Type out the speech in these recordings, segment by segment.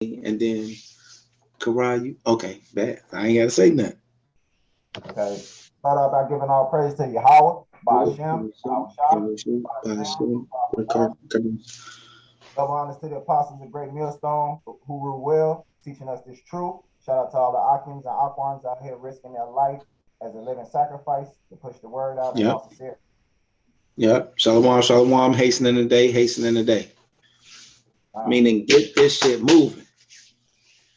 and then Karai, you okay? Bad. I ain't gotta say nothing. Okay. Start out by giving all praise to Yahweh, by Hashem, Yahweh Shah, by Hashem, by Allah. Double honors to the apostles of Great Millstone who rule well, teaching us this truth. Shout out to all the Akims and Akwans out here risking their life as a living sacrifice to push the word out in Yep, all sincerity. yep. Shalom, shalom. Hastening the day, hastening the day. Uh, Meaning, get this shit moving.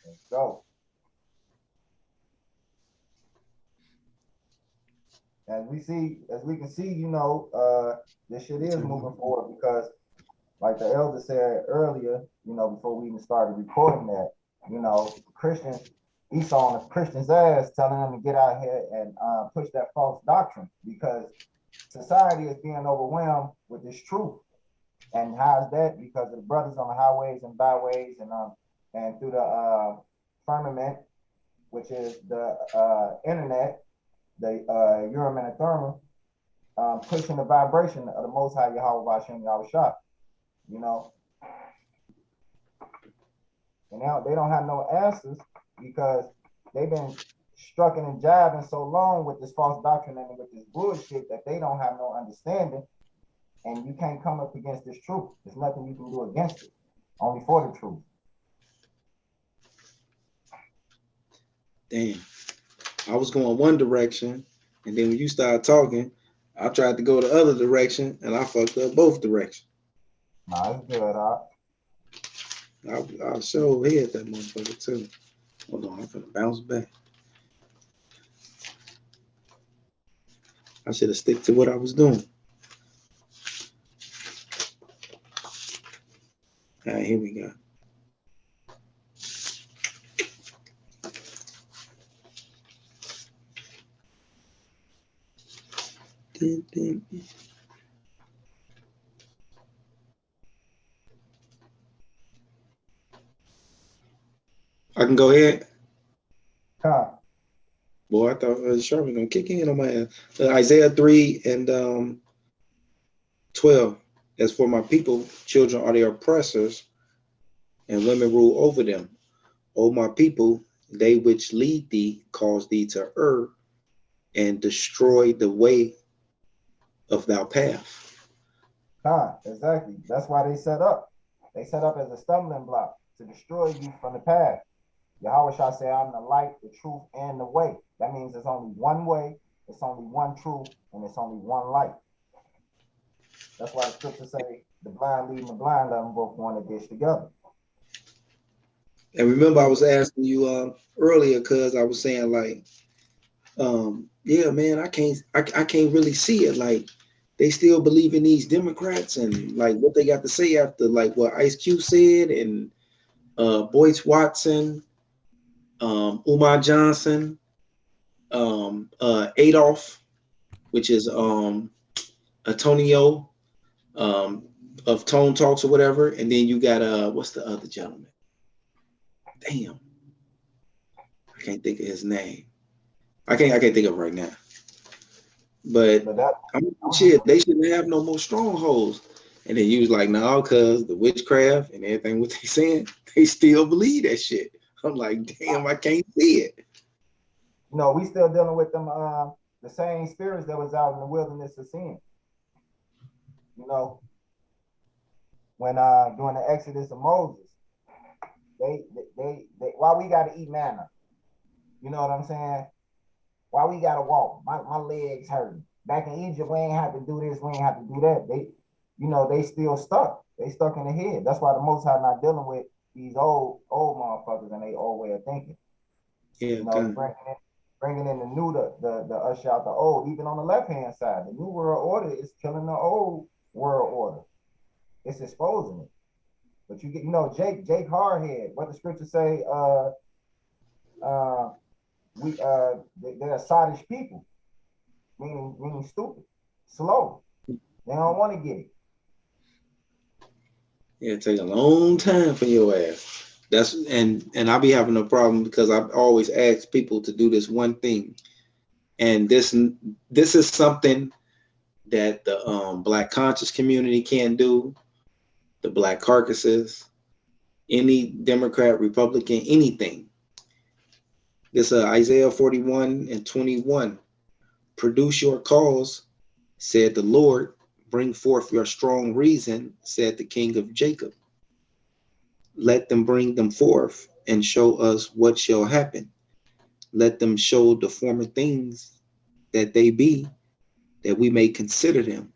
let's go. As we can see, this shit is moving forward because, like the elder said earlier, before we even started recording that, Christians, Esau on the Christians' ass, telling them to get out here and push that false doctrine because society is being overwhelmed with this truth. And how's that? Because of the brothers on the highways and byways and through the firmament, which is the internet, the Urim and the Thummim, pushing the vibration of the Most High Yahweh Bashem Yahweh Shah, you know, and now they don't have no answers because they've been strucking and jiving so long with this false doctrine and with this bullshit that they don't have no understanding, and you can't come up against this truth. There's nothing you can do against it, only for the truth. Damn, I was going one direction, and then when you started talking, I tried to go the other direction, and I fucked up both directions. Nah, it's good. I sure hit that motherfucker too. Hold on, I'm gonna bounce back. I should have stick to what I was doing. All right, here we go. Dun, dun. I can go ahead. Huh. Boy, I thought Sharp was gonna kick in on my ass. Isaiah 3 and 12. As for my people, children are their oppressors, and women rule over them. O my people, they which lead thee cause thee to err and destroy the way of thy path. Exactly. That's why they set up. They set up as a stumbling block to destroy you from the path. Yahweh Shah say, I'm the light, the truth, and the way. That means there's only one way, it's only one truth, and it's only one light. That's why the scriptures say the blind leading the blind, let them both go in the ditch together. And remember, I was asking you earlier because I was saying like, yeah, man, I can't really see it. Like they still believe in these Democrats and like what they got to say after like what Ice Cube said and Boyce Watson, Umar Johnson, Adolf, which is Antonio um, of Tone Talks or whatever, and then you got what's the other gentleman? Damn, I can't think of his name. I can't think of it right now. But But that I mean, I was just shit, they shouldn't have no more strongholds. And then you was like, no, cause the witchcraft and everything what they saying, they still believe that shit. I'm like, damn, I can't see it. we still dealing with them the same spirits that was out in the wilderness of sin. You know, when during the Exodus of Moses, they why we gotta eat manna. You know what I'm saying? Why we gotta walk? My legs hurting. Back in Egypt, we ain't have to do this, we ain't have to do that. They still stuck. They stuck in the head. That's why the Most High not dealing with these old motherfuckers and they old way of thinking. Yeah, You know, God. bringing in the new, the usher out the old. Even on the left hand side, the new world order is killing the old world order. It's exposing it. But you get, Jake Hardhead. What the scriptures say? Uh, they're sottish people, meaning stupid, slow. They don't want to get it. Yeah, it take a long time for your ass. That's and I be having a problem because I've always asked people to do this one thing. And this is something that the black conscious community can do, the black carcasses, any Democrat, Republican, anything. This Isaiah 41:21. Produce your cause, said the Lord. Bring forth your strong reason, said the King of Jacob. Let them bring them forth and show us what shall happen. Let them show the former things that they be, that we may consider them.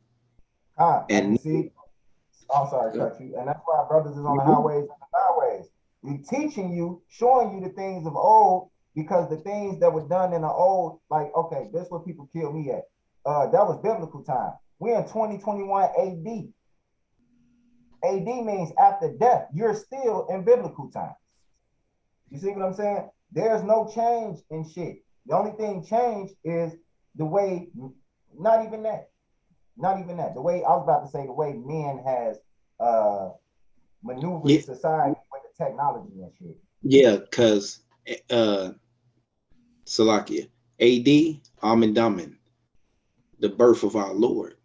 And you And see, I'm sorry, cut you. And that's why brothers is on the highways and the byways. We teaching you, showing you the things of old, because the things that were done in the old, like, okay, this is what people kill me at. That was biblical time. We're in 2021 AD. AD means after death. You're still in biblical times. You see what I'm saying? There's no change in shit. The only thing changed is the way, not even that. Not even that. The way I was about to say, the way men has maneuvered yeah, society with the technology and shit. yeah, because Salakia, AD, Amin, the birth of our Lord.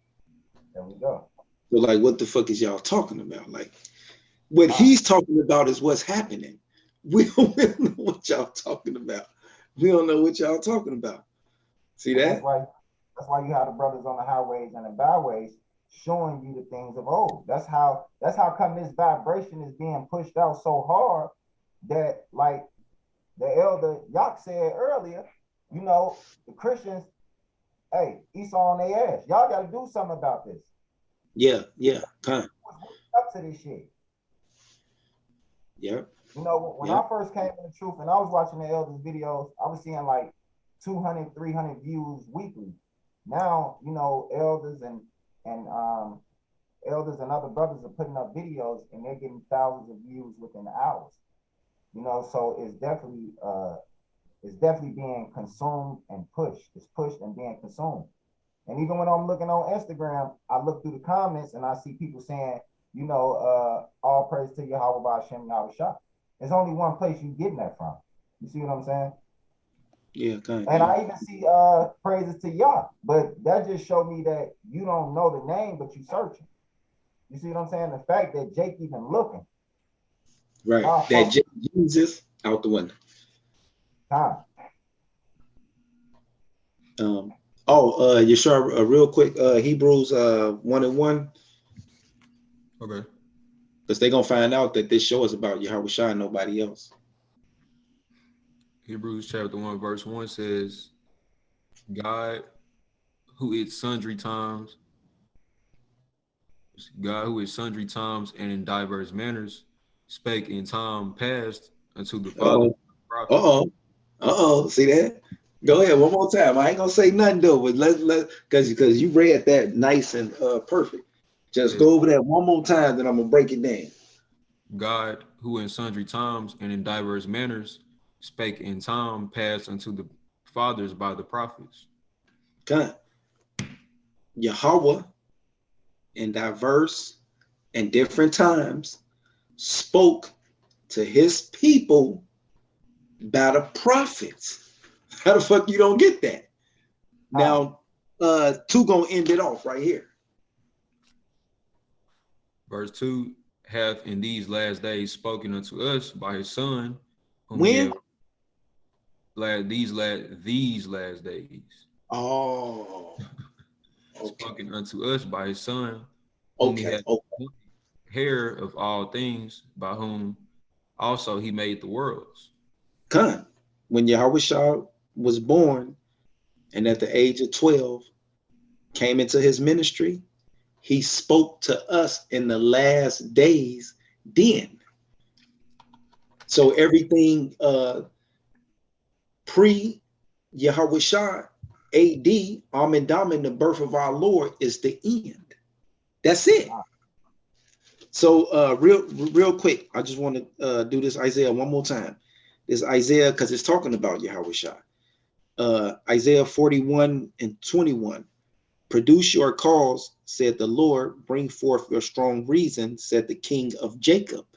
There we go. So, like, what the fuck is y'all talking about? Like, what he's talking about is what's happening. We don't know what y'all talking about. We don't know what y'all talking about. See that? That's why you have the brothers on the highways and the byways showing you the things of old. That's how come this vibration is being pushed out so hard that, like the elder Yak said earlier, you know, the Christians, hey, Esau on their ass. Y'all got to do something about this. Yeah, kind of. Up to this shit. Yeah. You know, when I first came in the truth and I was watching the elders videos, I was seeing like 200, 300 views weekly. Now, you know, elders and other brothers are putting up videos and they're getting thousands of views within hours. You know, so it's definitely being consumed and pushed. It's pushed and being consumed. And even when I'm looking on Instagram, I look through the comments and I see people saying, you know, all praise to Yahweh Ba'Shem Yahweh Shah. There's only one place you getting that from. You see what I'm saying? Yeah, kind of. And I even see praises to Yah, but that just showed me that you don't know the name, but you searching. You see what I'm saying? The fact that Jake even looking. Right. That Jesus out the window. Yeshua, real quick, Hebrews 1:1. Okay. Because they're gonna find out that this show is about Yahweh Shah and nobody else. Hebrews chapter 1, verse 1 says, God who is sundry times and in diverse manners spake in time past unto the fathers. See that? Go ahead one more time. I ain't gonna say nothing though, but let's because you read that nice and perfect. Just go over that one more time, then I'm gonna break it down. God, who in sundry times and in diverse manners spake in time past unto the fathers by the prophets. God, Yahweh in diverse and different times spoke to his people by the prophets. How the fuck you don't get that? Now, two gonna end it off right here. Verse 2 hath in these last days spoken unto us by his son, whom when these last days. Oh, okay. Spoken unto us by his son, whom he had heir of all things, by whom also he made the worlds. When Yahweh Shah was born, and at the age of 12 came into his ministry, he spoke to us in the last days then. So everything pre Yahweh Shah, AD, Amin Damin, the birth of our Lord, is the end. That's it. So real quick, I just want to do this Isaiah one more time. This Isaiah, because it's talking about Yahweh Shah. Isaiah 41:21. Produce your cause, said the Lord. Bring forth your strong reason, said the King of Jacob.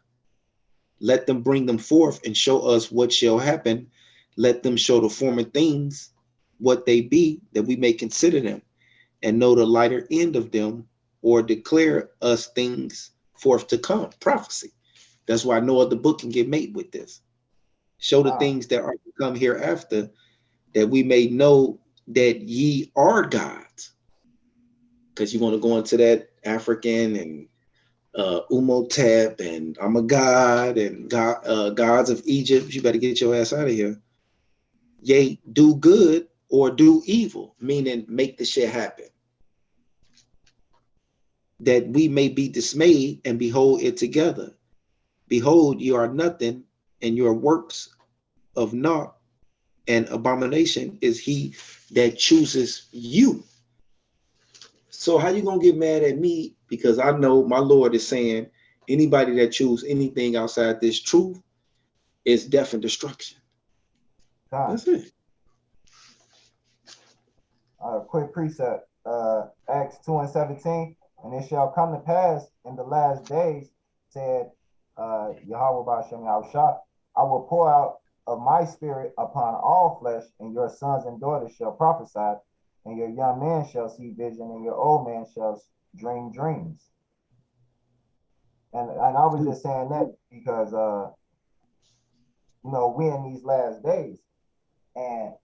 Let them bring them forth and show us what shall happen. Let them show the former things, what they be, that we may consider them, and know the lighter end of them, or declare us things forth to come. Prophecy. That's why no other book can get made with this. Show the things that are to come hereafter, that we may know that ye are gods. Because you want to go into that African and Umotep and I'm a god and gods of Egypt. You better get your ass out of here. Yea, do good or do evil, meaning make the shit happen, that we may be dismayed and behold it together. Behold, you are nothing, and your works of naught and abomination is he that chooses you. So how you gonna get mad at me? Because I know my Lord is saying anybody that chooses anything outside this truth is death and destruction. That's it. Quick precept, Acts 2:17, and it shall come to pass in the last days, said Yahweh Ba'ashem Yahushua, I will pour out of my spirit upon all flesh, and your sons and daughters shall prophesy, and your young men shall see vision, and your old man shall dream dreams. And I was just saying that because we in these last days, and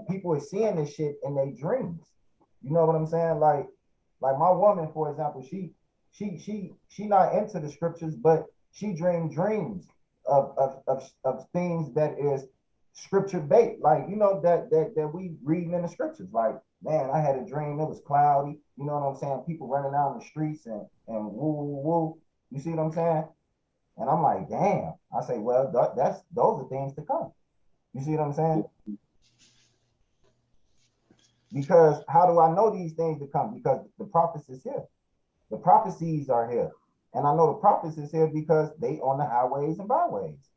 people are seeing this shit in their dreams. You know what I'm saying? Like my woman, for example, she not into the scriptures, but she dreams of things that is scripture based. Like, that we reading in the scriptures. Like, man, I had a dream, it was cloudy. You know what I'm saying? People running out in the streets and woo, woo, woo. You see what I'm saying? And I'm like, damn. I say, well, those are things to come. You see what I'm saying? Because how do I know these things to come? Because the prophecies here. The prophecies are here. And I know the prophecies here because they on the highways and byways.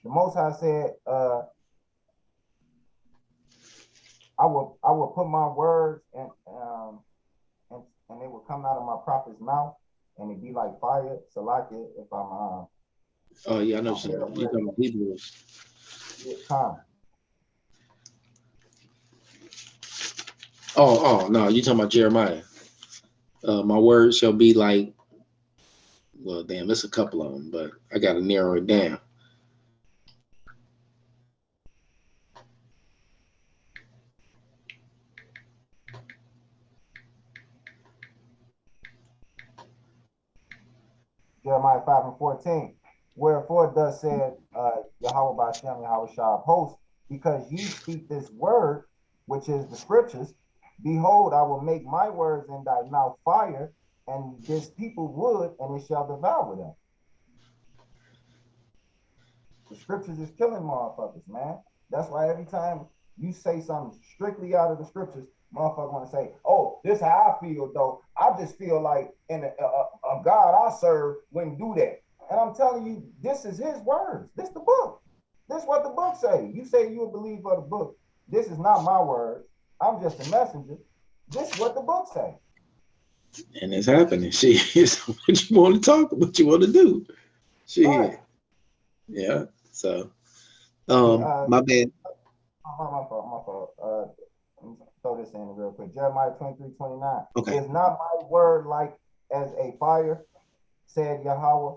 The Most High said, I will put my words and they will come out of my prophet's mouth, and it be like fire. So like it, if I'm oh yeah, I know some. You talking about Hebrews. Oh no, you talking about Jeremiah. My words shall be like, well, damn, it's a couple of them, but I got to narrow it down. Jeremiah 5:14. Wherefore thus said Yahweh Ba'ashem Yahushua of hosts, because ye speak this word, which is the scriptures, behold, I will make my words in thy mouth fire, and this people wood, and it shall devour them. The scriptures is killing motherfuckers, man. That's why every time you say something strictly out of the scriptures, motherfuckers want to say, oh, this is how I feel, though. I just feel like in a God I serve wouldn't do that. And I'm telling you, this is his words. This is the book. This is what the book say. You say you believe for the book. This is not my words. I'm just a messenger. This is what the book say. And it's happening. Shit, it's what you want to talk, what you want to do. Shit. Right. Yeah. So, my bad. My fault. Let me throw this in real quick. Jeremiah 23:29. Okay. Is not my word like as a fire, said Yahweh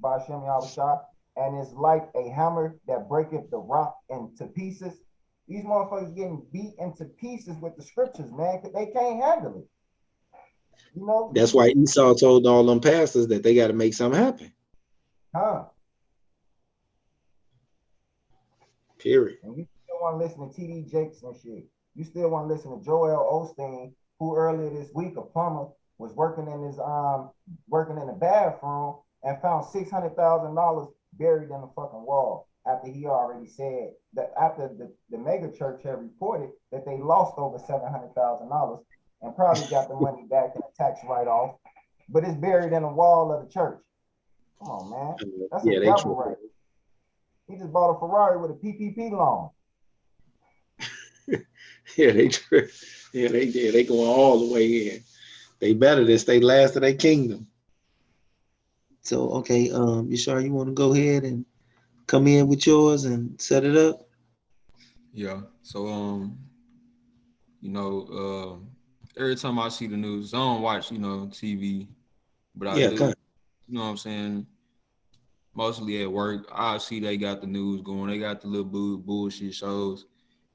Ba'ashem Yahushua, and is like a hammer that breaketh the rock into pieces. These motherfuckers getting beat into pieces with the scriptures, man. They can't handle it. You know? That's why Esau told all them pastors that they got to make something happen. Period. And you still want to listen to T.D. Jakes and shit. You still want to listen to Joel Osteen, who earlier this week, a plumber, was working in the bathroom and found $600,000 buried in the fucking wall after he already said that after the mega church had reported that they lost over $700,000 and probably got the money back in a tax write-off, but it's buried in the wall of the church. Come on, man. That's a devil right. He just bought a Ferrari with a PPP loan. Yeah, they going all the way in. They better than stay last of their kingdom. So okay, you sure you want to go ahead and come in with yours and set it up? Yeah. So every time I see the news, I don't watch, TV, but I Yeah, do. kind of. You know what I'm saying? Mostly at work, I see they got the news going. They got the little bullshit shows.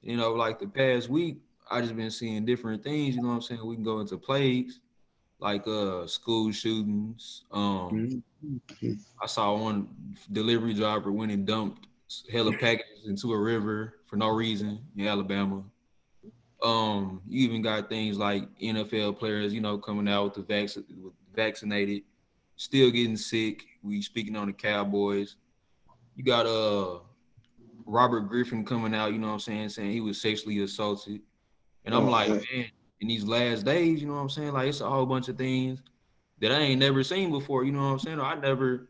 Like the past week, I just been seeing different things. You know what I'm saying? We can go into plagues, like school shootings. Mm-hmm. I saw one delivery driver went and dumped hella packages into a river for no reason in Alabama. You even got things like NFL players, coming out with with vaccinated, still getting sick. We speaking on the Cowboys. You got Robert Griffin coming out, you know what I'm saying he was sexually assaulted. And I'm Oh like, man. man, in these last days, you know what I'm saying? Like it's a whole bunch of things that I ain't never seen before, you know what I'm saying? I never,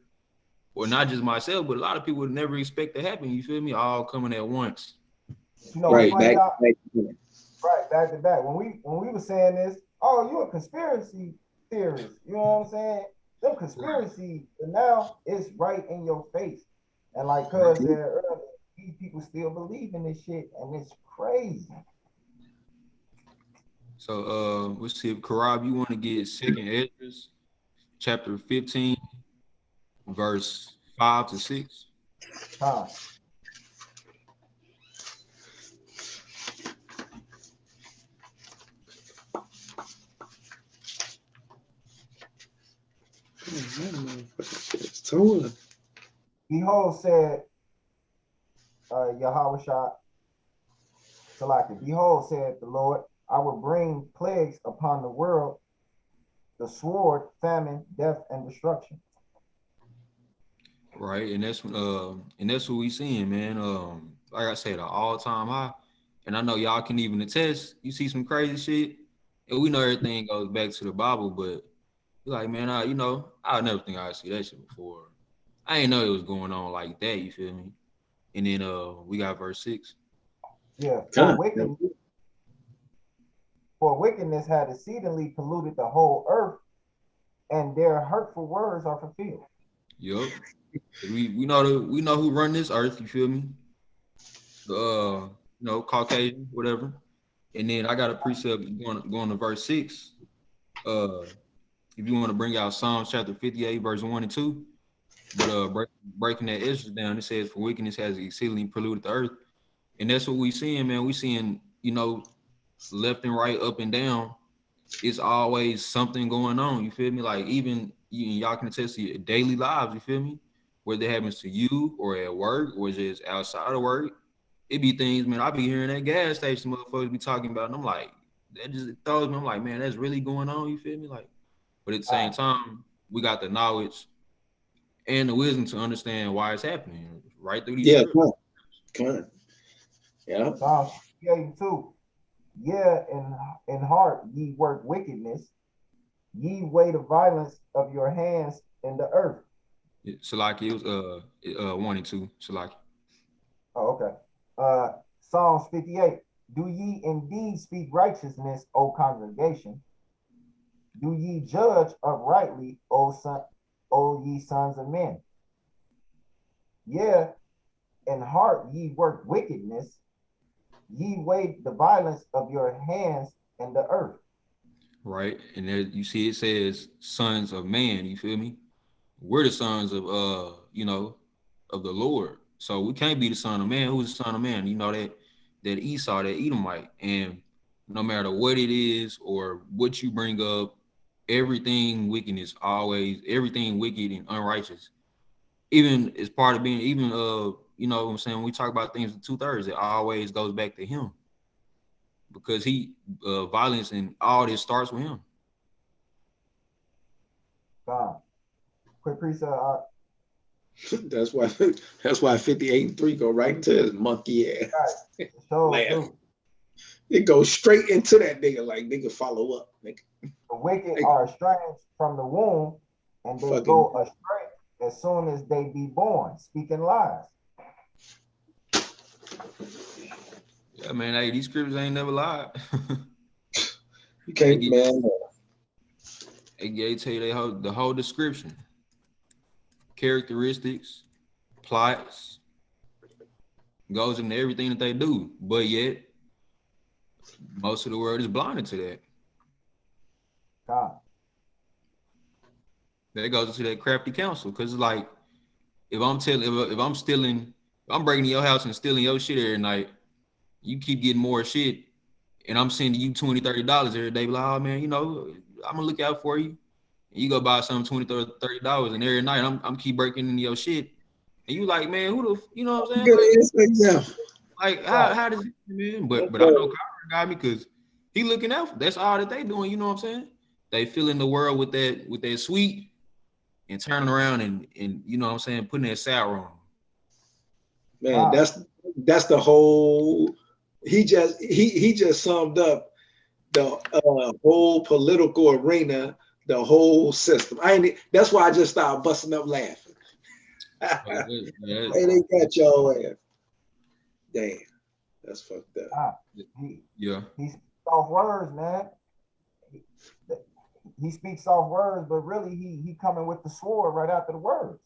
or not just myself, but a lot of people would never expect to happen, you feel me? All coming at once. You know what's Right, funny, back, y'all? back. Right, back to back. When we were saying this, oh, you a conspiracy theorist. You know what I'm saying? Them conspiracy, but now it's right in your face. And like Cuz said earlier, these people still believe in this shit, and it's crazy. So let's see if Karab, you want to get Second Esdras, chapter 15, verse 5 to 6. Huh. Behold, said Yahweh Shah Salaki, behold, said the Lord, I will bring plagues upon the world, the sword, famine, death, and destruction. Right, and that's what we seeing, man. Like I said, an all-time high. And I know y'all can even attest. You see some crazy shit, and we know everything goes back to the Bible, but you're like, man, I never think I'd see that shit before. I ain't know it was going on like that, you feel me? And then we got verse 6. Yeah, for wickedness had exceedingly polluted the whole earth, and their hurtful words are fulfilled. Yup. We know who run this earth, you feel me? Caucasian, whatever. And then I got a precept going to verse 6. If you want to bring out Psalms chapter 58, verse 1 and 2. But breaking that Esdras down, it says, for wickedness has exceedingly polluted the earth. And that's what we seeing, man. We seeing, left and right, up and down. It's always something going on. You feel me? Like even y'all can attest to your daily lives, you feel me? Whether it happens to you or at work or just outside of work. It be things, man. I be hearing that gas station motherfuckers be talking about, and I'm like, that just throws me. I'm like, man, that's really going on. You feel me? Like, but at the same time, we got the knowledge and the wisdom to understand why it's happening right through these scripts. Come on. Yeah. Psalms 82. Yeah, in heart ye work wickedness, ye weigh the violence of your hands in the earth. Salaki, it was 1 and 2. Salaki. Oh, okay. Psalms 58. Do ye indeed speak righteousness, O congregation? Do ye judge uprightly, O ye sons of men? Yeah, in heart ye work wickedness, ye weigh the violence of your hands in the earth. Right, and there you see it says sons of man. You feel me? We're the sons of of the Lord. So we can't be the son of man. Who's the son of man? You know that Esau, that Edomite, and no matter what it is or what you bring up, everything wicked and unrighteous. Even as part of being, what I'm saying, when we talk about things in 2/3, it always goes back to him. Because violence and all this starts with him. Quick precept. That's why 58 and 3 go right into his monkey ass. Right. So it goes straight into that nigga, like nigga follow up. Nigga. The wicked are estranged from the womb, and they go astray as soon as they be born, speaking lies. Yeah, man. Hey, these scriptures ain't never lied. You can't, man. They tell you the whole description, characteristics, plots, goes into everything that they do. But yet, most of the world is blinded to that. God. That goes into that crafty counsel. Cause like if I'm telling if I'm stealing, if I'm breaking in your house and stealing your shit every night, you keep getting more shit, and I'm sending you $20-$30 every day. Be like, oh man, I'm gonna look out for you. And you go buy something $20-$30, and every night I'm keep breaking into your shit. And you like, man, who the you know what I'm saying? Good Like, example. how does it, man? But I know Kyron got me because he looking out. That's all that they doing. You know what I'm saying? They filling the world with that sweet and turning around and you know what I'm saying, putting that sour on. Man, that's the whole. He just summed up the whole political arena, the whole system. That's why I just started busting up laughing. Hey, they got your ass. Damn, that's fucked up. Yeah. He speaks soft words, man. He speaks soft words, but really he coming with the sword right after the words.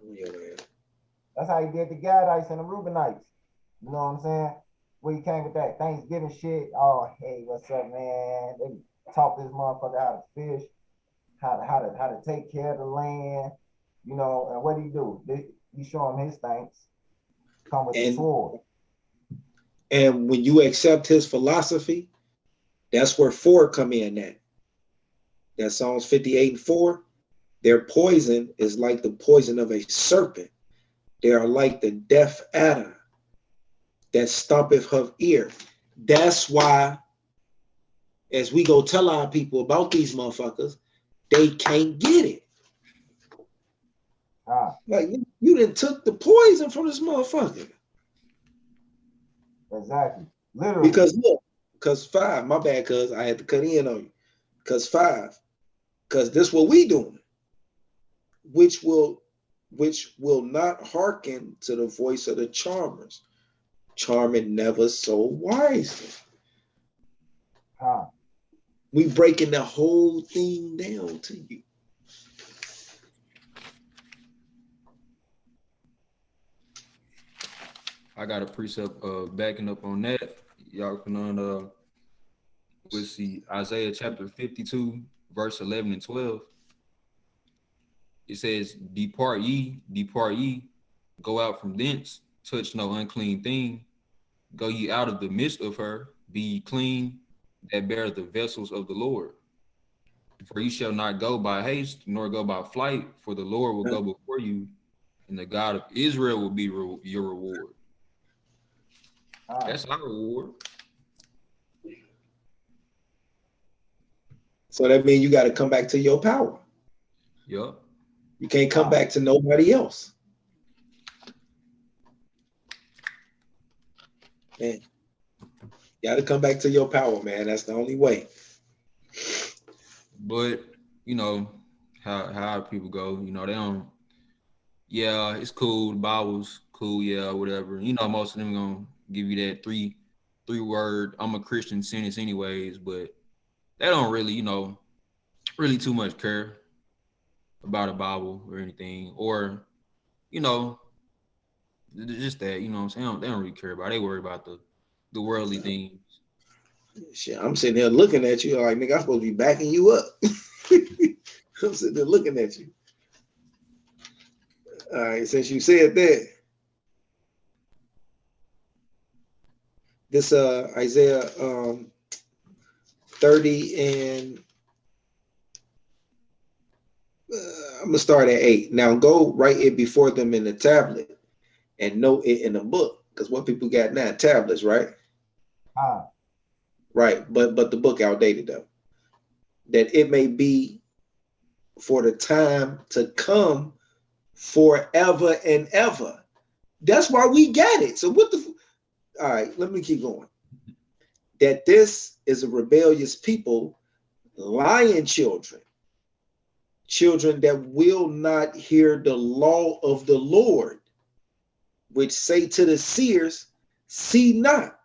Yeah, man. That's how he did the Gadites and the Reubenites. You know what I'm saying? Where he came with that Thanksgiving shit. Oh, hey, what's up, man? They taught this motherfucker how to fish, how to take care of the land. You know, and what do? He show him his thanks. Come with the sword. And when you accept his philosophy, that's where 4 come in at. That Psalms 58:4. Their poison is like the poison of a serpent. They are like the deaf adder that stompeth her ear. That's why, as we go tell our people about these motherfuckers, they can't get it. Like you done took the poison from this motherfucker. Exactly. Literally. Because 5, my bad, cuz I had to cut in on you. Because 5, because this what we doing, which will not hearken to the voice of the charmers, charming never so wisely. We breaking the whole thing down to you. I got a precept backing up on that. Y'all can we'll see Isaiah chapter 52, verse 11 and 12. It says, depart ye, go out from thence, touch no unclean thing, go ye out of the midst of her, be ye clean, that bear the vessels of the Lord. For you shall not go by haste, nor go by flight, for the Lord will go before you, and the God of Israel will be your reward. That's our reward. So that means you got to come back to your power. Yep. You can't come back to nobody else. Man, you got to come back to your power, man. That's the only way. But you know how people go. You know, they don't. Yeah, it's cool. The Bible's cool. Yeah, whatever. You know, most of them gonna give you that three word I'm a Christian sentence anyways, but they don't really, really too much care about a Bible or anything, or just that, what I'm saying, they don't really care about it. They worry about the worldly things. Shit, I'm sitting here looking at you like, nigga, I'm supposed to be backing you up. I'm sitting there looking at you. All right, since you said that, this Isaiah 30 and I'm gonna start at 8. Now go write it before them in the tablet and note it in the book, because what people got now, tablets, right? Right, but the book outdated though. That it may be for the time to come forever and ever. That's why we got it. So what the all right, let me keep going. That this is a rebellious people, lying children that will not hear the law of the Lord, which say to the seers, see not,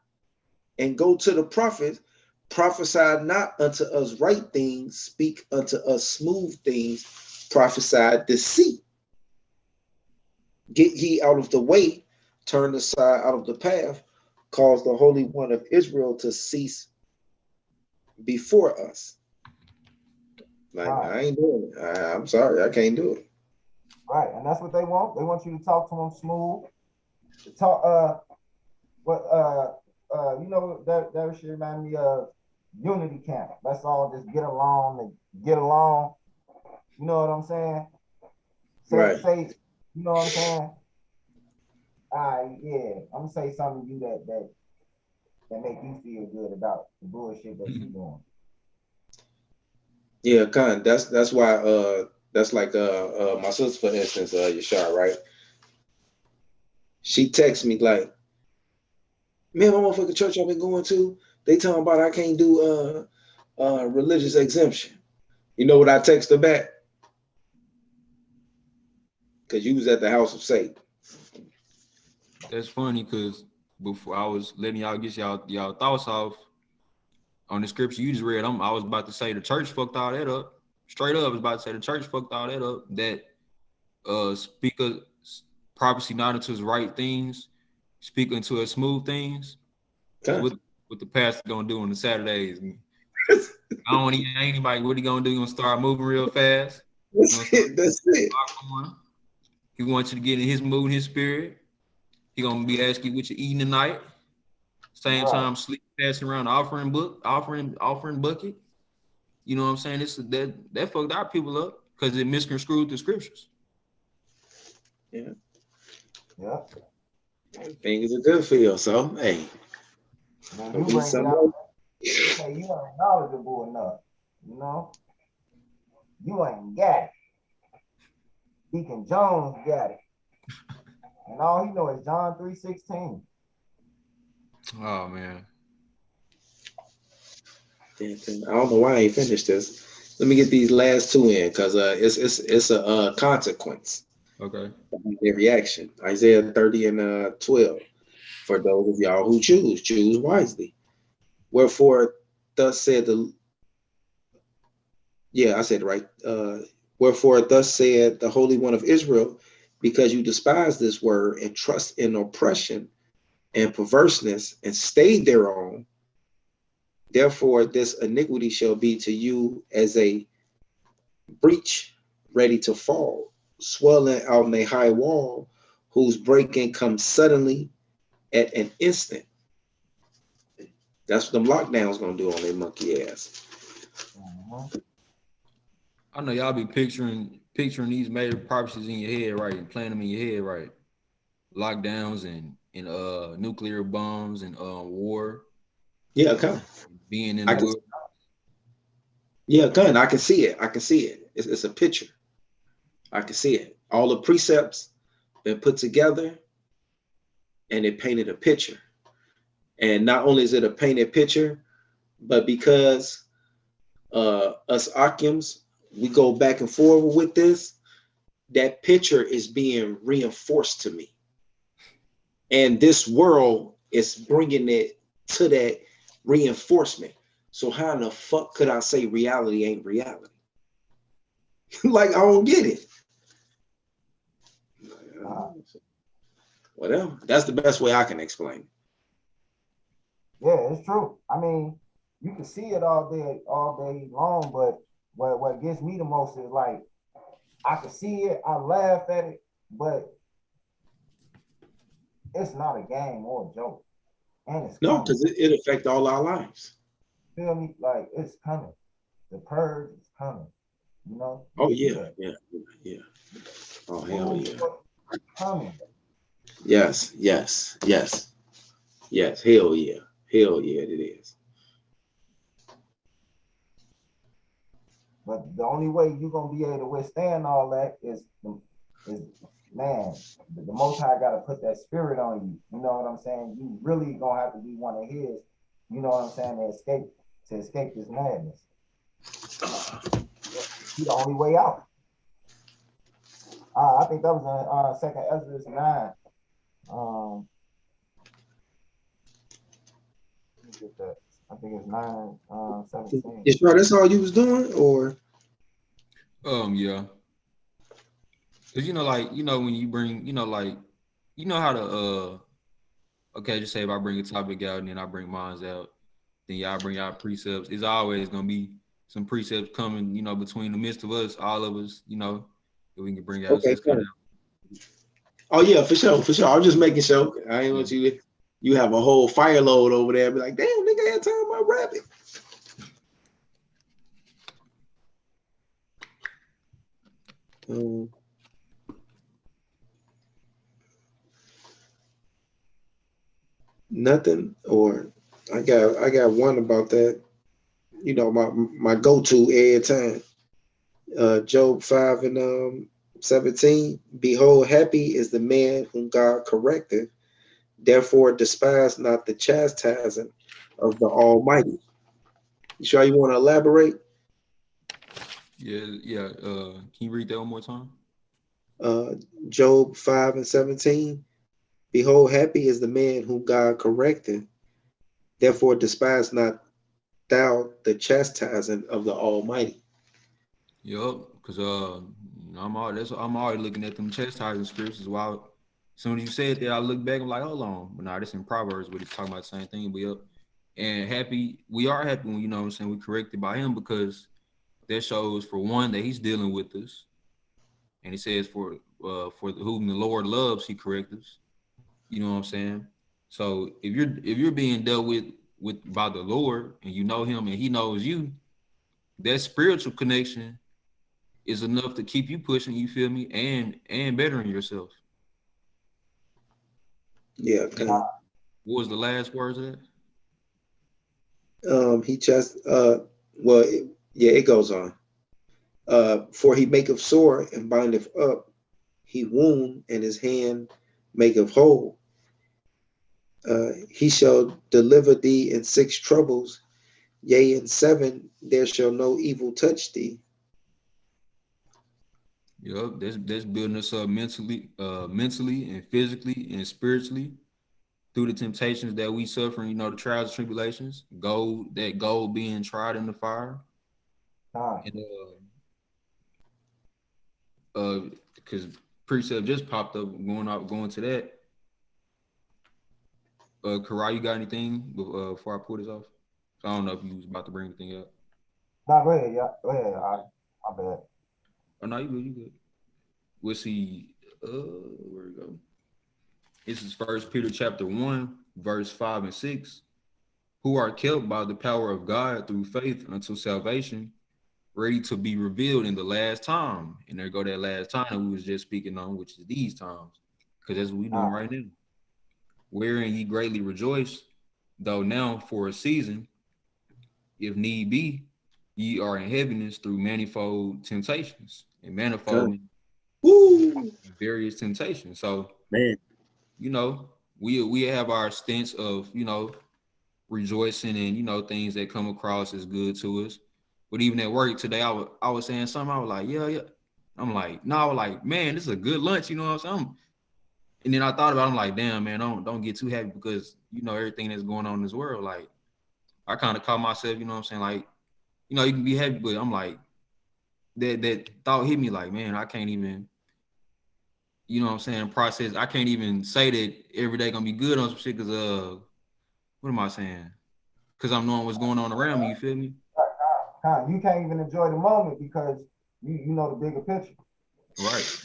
and go to the prophets, prophesy not unto us right things, speak unto us smooth things, prophesy deceit. Get ye out of the way, turn aside out of the path, cause the Holy One of Israel to cease before us. Like Right. I ain't doing it. I'm sorry, I can't do it. Right, and that's what they want. They want you to talk to them smooth. Talk, what, you know, that should remind me of unity camp. Let's all just get along and get along. You know what I'm saying? Right. Say, you know what I'm saying? Yeah, I'm gonna say something to you that make you feel good about the bullshit that you doing. Yeah, kind. That's why that's like my sister, for instance, Yashar, right? She texts me like, man, my motherfucking church I've been going to, they talking about I can't do religious exemption. You know what I text her back? Because you was at the house of Satan. That's funny because before I was letting y'all get y'all thoughts off on the scripture you just read, I was about to say the church fucked all that up. Straight up, I was about to say the church fucked all that up. That speaker prophecy not into his right things, speak into his smooth things. So what the pastor gonna do on the Saturdays? I don't want anybody. What he gonna do? He gonna start moving real fast. That's it. That's it. He wants you to get in his mood, his spirit. He gonna be asking you what you eating tonight. Same time, sleep, passing around the offering bucket. You know what I'm saying? This that fucked our people up because it misconstrued the scriptures. Yeah. Yeah. Things are good for you, so hey. Man, you bring it out. Say you ain't knowledgeable enough. You know, you ain't got it. Deacon Jones got it, and all he know is John 3:16. Oh man. I don't know why I ain't finished this. Let me get these last two in because it's a consequence. Okay. Every action. Isaiah 30 and 12. For those of y'all who choose wisely. Wherefore, thus said the I said it right. Wherefore, thus said the Holy One of Israel, because you despise this word and trust in oppression and perverseness and stay thereon, therefore this iniquity shall be to you as a breach ready to fall, swelling out in a high wall, whose breaking comes suddenly at an instant. That's what them lockdowns gonna do on their monkey ass. I know y'all be picturing these major prophecies in your head, right? And playing them in your head, right? Lockdowns and nuclear bombs and war. Yeah, come. Being in the world. Yeah, gun. I can see it. It's a picture. I can see it. All the precepts been put together, and it painted a picture. And not only is it a painted picture, but because us Akims, we go back and forward with this, that picture is being reinforced to me. And this world is bringing it to that reinforcement. So how in the fuck could I say reality ain't reality? Like, I don't get it. Whatever. That's the best way I can explain it. Yeah, it's true. I mean, you can see it all day long, but what gets me the most is like, I can see it, I laugh at it, but it's not a game or a joke. And it's no, because it affects all our lives. Feel me? Like, it's coming. The purge is coming. You know? Oh yeah. Oh hell yeah. Coming. Yes. Hell yeah. It is. But the only way you're gonna be able to withstand all that is man, the Most High got to put that spirit on you. You know what I'm saying? You really gonna have to be one of His. You know what I'm saying? To escape this madness. He's the only way out. I think that was in 2nd Ezra 9. Let me get that. I think it's 9:17. Is right, that's all you was doing, or? Yeah. Cause when you bring, how to okay, just say if I bring a topic out and then I bring mine out, then y'all bring out precepts. It's always gonna be some precepts coming, you know, between the midst of us, all of us, you know, that we can bring out. So Okay, it's kind cool. of Oh yeah, for sure, for sure. I'm just making sure. I ain't yeah. want you have a whole fire load over there. Be like, damn, nigga, had time about rabbit. Nothing, or I got one about that. You know, my go-to every time. Job 5 and 17. Behold, happy is the man whom God correcteth. Therefore, despise not the chastising of the Almighty. You sure you want to elaborate? Yeah. Can you read that one more time? Uh, Job 5 and 17. Behold, happy is the man whom God correcteth. Therefore, despise not thou the chastising of the Almighty. Yup, because I'm already looking at them chastising scriptures. While as soon as you said that, I look back, I'm like, hold on, but nah, this in Proverbs, but it's talking about the same thing. But yup, and we are happy when, you know what I'm saying, we corrected by him, because that shows, for one, that he's dealing with us, and he says for whom the Lord loves, he corrects us. You know what I'm saying? So if you're being dealt with by the Lord, and you know him and he knows you, that spiritual connection is enough to keep you pushing, you feel me, and bettering yourself. Yeah, And what was the last words of that? he just well, yeah, it goes on. For he maketh sore and bindeth up, he wound and his hand maketh whole. He shall deliver thee in 6 troubles, yea, in 7 there shall no evil touch thee. Yup, that's building us up mentally and physically and spiritually through the temptations that we suffer, you know, the trials and tribulations. Gold being tried in the fire. And because precept just popped up, going to that. Karai, you got anything before I pull this off? So I don't know if you was about to bring anything up. No, go ahead. Yeah, go ahead. My bad. Oh no, you good. We'll see. Where we go? This is First Peter chapter 1, verse 5 and 6. Who are kept by the power of God through faith unto salvation, ready to be revealed in the last time. And there go that last time that we was just speaking on, which is these times, because that's what we doing right now. Wherein ye greatly rejoice, though now for a season, if need be, ye are in heaviness through manifold temptations and manifold Woo, various temptations. So, man. you know, we have our stints of, you know, rejoicing and, you know, things that come across as good to us. But even at work today, I was saying something. I was like, yeah. I'm like, no, I was like, man, this is a good lunch, you know what I'm saying? And then I thought about it, I'm like, damn, man, don't get too happy, because, you know, everything that's going on in this world. Like, I kind of caught myself, you know what I'm saying? Like, you know, you can be happy, but I'm like, that thought hit me like, man, I can't even, you know what I'm saying, process. I can't even say that every day gonna be good on some shit, because what am I saying? Because I'm knowing what's going on around me, you feel me? You can't even enjoy the moment because you know the bigger picture. Right.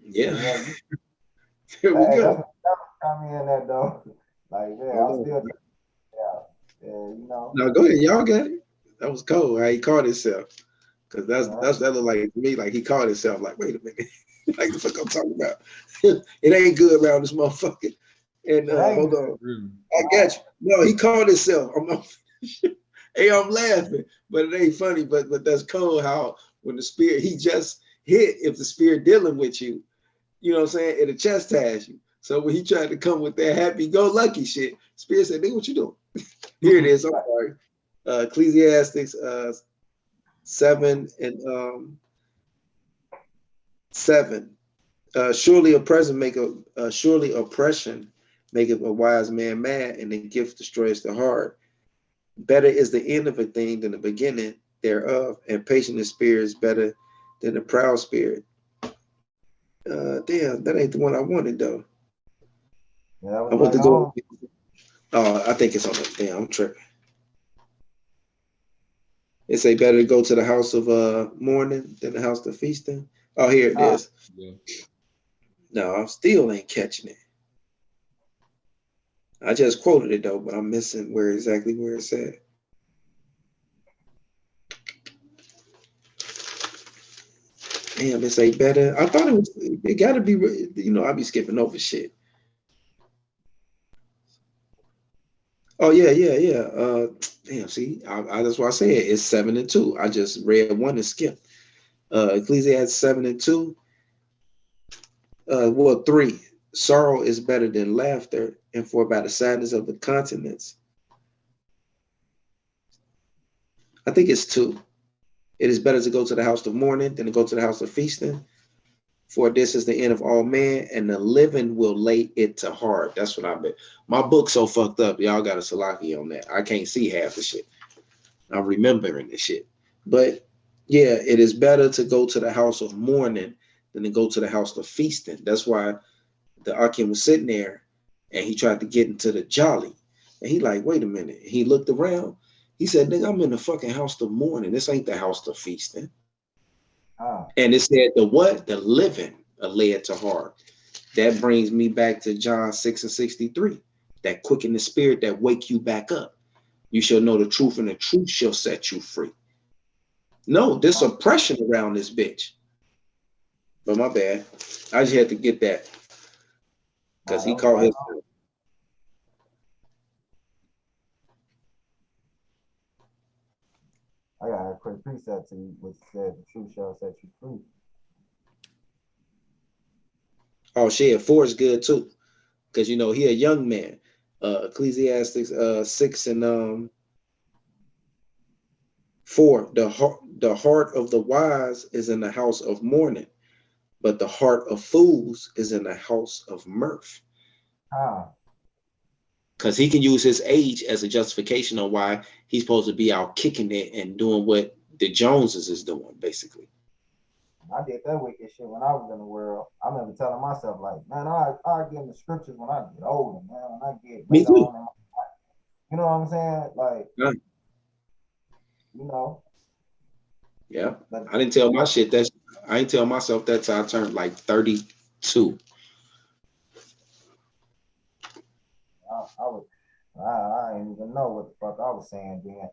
Yeah. Yeah, Here we hey, go. that's coming in that though. Like, yeah, I'm still, you know. Now go ahead, y'all got it. That was cold how he caught himself. Cause Yeah. that looked like to me like he caught himself like, wait a minute. Like the fuck I'm talking about. It ain't good around this motherfucker. And hold on. Really? I got you. No, he caught himself. Hey, I'm laughing, but it ain't funny. But that's cold how when the spirit he just hit, if the spirit dealing with you, you know what I'm saying, it'll chastise you. So when he tried to come with that happy-go-lucky shit, spirit said, nigga, what you doing? Here it is. I'm sorry. Ecclesiastics 7 and 7. Surely oppression maketh a wise man mad, and the gift destroys the heart. Better is the end of a thing than the beginning thereof, and patient in spirit is better than a proud spirit. Damn, that ain't the one I wanted though. Yeah, I want right to go. on. I think it's on the damn. I'm tripping. It say better to go to the house of mourning than the house of feasting. Oh, here it Ah, is. Yeah. No, I still ain't catching it. I just quoted it though, but I'm missing where it's at. Damn, it say better. I thought it was. It got to be. I be skipping over shit. Oh yeah, yeah, yeah. Damn. See, that's why I said it's 7-2. I just read one and skipped. Ecclesiastes 7-2. Well, 3. Sorrow is better than laughter, and for by the sadness of the continents. I think it's 2. It is better to go to the house of mourning than to go to the house of feasting. For this is the end of all man, and the living will lay it to heart. That's what I bet. My book's so fucked up. Y'all got a Salaki on that. I can't see half the shit. I'm remembering the shit. But yeah, it is better to go to the house of mourning than to go to the house of feasting. That's why the Akim was sitting there and he tried to get into the jolly. And he like, wait a minute. He looked around. He said, nigga, I'm in the fucking house of mourning. This ain't the house of feasting. ah, And it said the what? The living are led to heart. That brings me back to John 6:63. That quicken the spirit that wake you back up. You shall know the truth, and the truth shall set you free. No, there's ah, oppression around this bitch. But my bad. I just had to get that because that he was called right his. on. I got a quick precept to you, which said the truth shall set you free. Oh shit, 4 is good too. Because he a young man. Ecclesiastics 6 and 4. The heart of the wise is in the house of mourning, but the heart of fools is in the house of mirth. Ah, Because he can use his age as a justification on why he's supposed to be out kicking it and doing what the Joneses is doing, basically. I did that wicked shit when I was in the world. I remember telling myself, like, man, I get in the scriptures when I get older, man, when I get Me later too. on in my life. You know what I'm saying? Like, Yeah. you know, Yeah. but I didn't tell my shit that I didn't tell myself that till I turned like 32. I was, I didn't even know what the fuck I was saying then.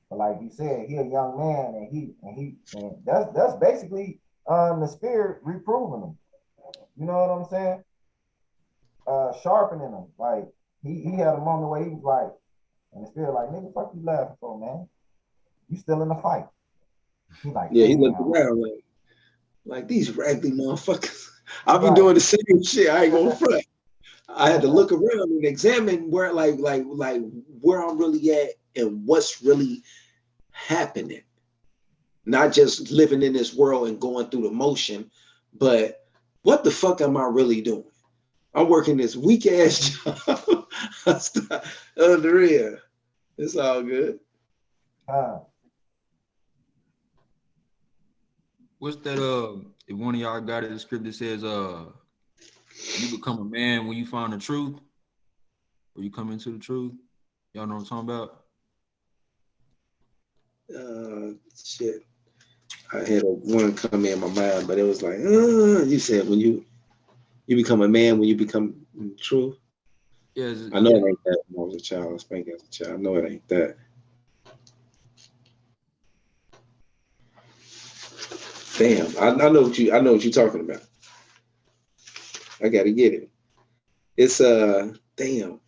But like you said, he a young man, and that's basically the spirit reproving him. You know what I'm saying? Sharpening him. Like he had a moment where he was like, and the spirit like, nigga, fuck you laughing for, man? You still in the fight? He's like, Yeah, he looked damn. around like these raggedy motherfuckers. I'll be Right. doing the same shit. I ain't gonna front. I had to look around and examine where like where I'm really at and what's really happening. Not just living in this world and going through the motion, but what the fuck am I really doing? I'm working this weak ass job. Under It's all good. uh, What's that? If one of y'all got it, the script that says, you become a man when you find the truth, or you come into the truth. Y'all know what I'm talking about? Shit. I had one come in my mind, but it was like, you said when you become a man, when you become true. Yeah, I know it ain't that when I was a child. I was spanking as a child. I know it ain't that. Damn, I know what you're talking about. I gotta get it. It's damn.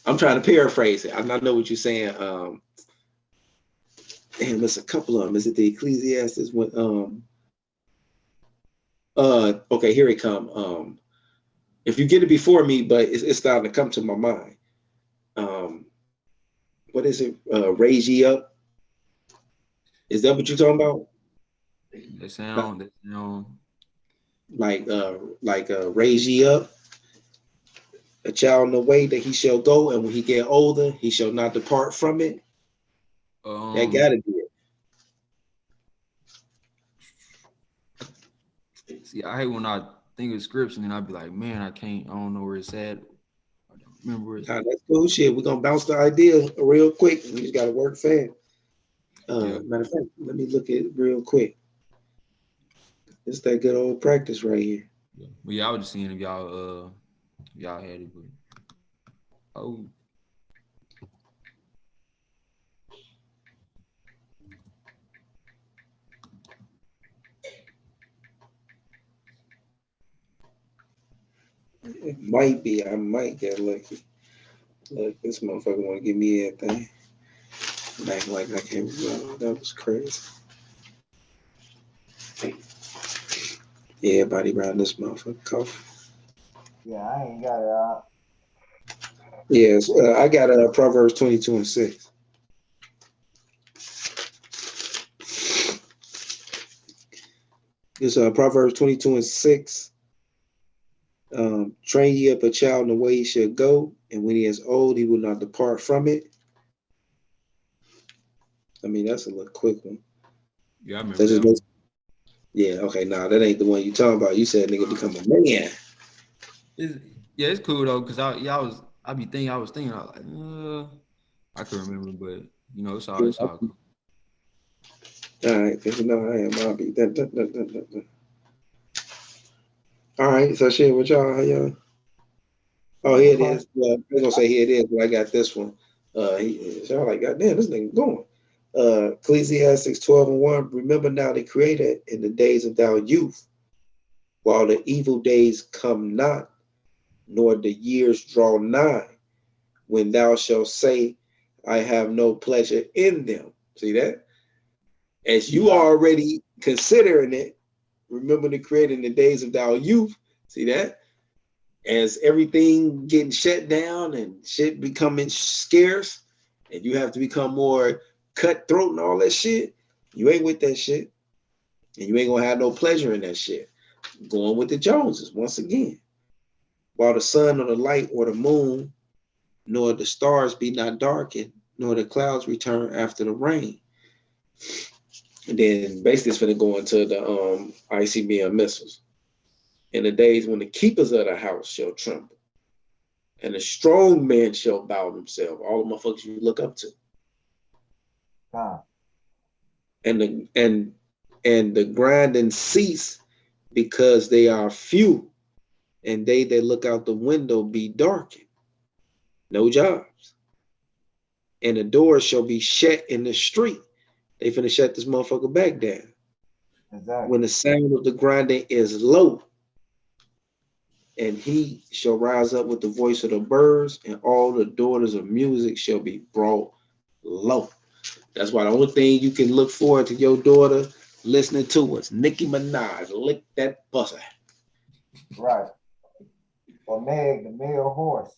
I'm trying to paraphrase it. I know what you're saying. Damn, there's a couple of them. Is it the Ecclesiastes? Okay, here it come. If you get it before me, but it's starting to come to my mind. Um, what is it? Raise ye up. Is that what you're talking about? That sound. Raise ye up a child in the way that he shall go, and when he get older, he shall not depart from it. That gotta be it. See, I hate when I think of scripts and then I'd be like, man, I don't know where it's at. I don't remember it. Nah, that's cool shit. We're gonna bounce the idea real quick. We just gotta work fast. Yeah. Matter of fact, let me look at it real quick. It's that good old practice right here. Yeah. But yeah, I was just seeing if y'all had it, but oh It might be. I might get lucky. Look, this motherfucker want to give me everything. Act like I can't remember. That was crazy. Yeah, everybody around this motherfucker cough. Yeah, I ain't got it out. Yes, I got Proverbs 22:6. It's Proverbs 22:6. Train ye up a child in the way he should go, and when he is old, he will not depart from it. I mean, that's a little quick one. yeah, I remember That just that one. makes, yeah, okay, nah, that ain't the one you talking about. You said nigga become a man. It's, yeah, it's cool though, cause I was thinking, I was like, I can remember, but it's all cool. All right, cause you know I am. I'll be that. All right, so shit with y'all. How y'all? Oh, here it is. Well, I was gonna say here it is, but I got this one. So I'm like, God damn, this nigga going. Ecclesiastes 12:1. Remember now the Creator in the days of thy youth, while the evil days come not, nor the years draw nigh, when thou shalt say, I have no pleasure in them. See that? As you are already considering it, remember the Creator in the days of thy youth. See that? As everything getting shut down and shit becoming scarce, and you have to become more cutthroat and all that shit, you ain't with that shit. And you ain't gonna have no pleasure in that shit. Going with the Joneses once again. While the sun or the light or the moon, nor the stars be not darkened, nor the clouds return after the rain. And then basically it's gonna go into the ICBM missiles. In the days when the keepers of the house shall tremble, and the strong man shall bow himself. All the motherfuckers you look up to. And the grinding cease because they are few, and they that look out the window be darkened. No jobs. And the doors shall be shut in the street. They finna shut this motherfucker back down. Exactly. When the sound of the grinding is low, and he shall rise up with the voice of the birds, and all the daughters of music shall be brought low. That's why the only thing you can look forward to your daughter listening to is Nicki Minaj, lick that pussy. Right. Or Meg, the male horse.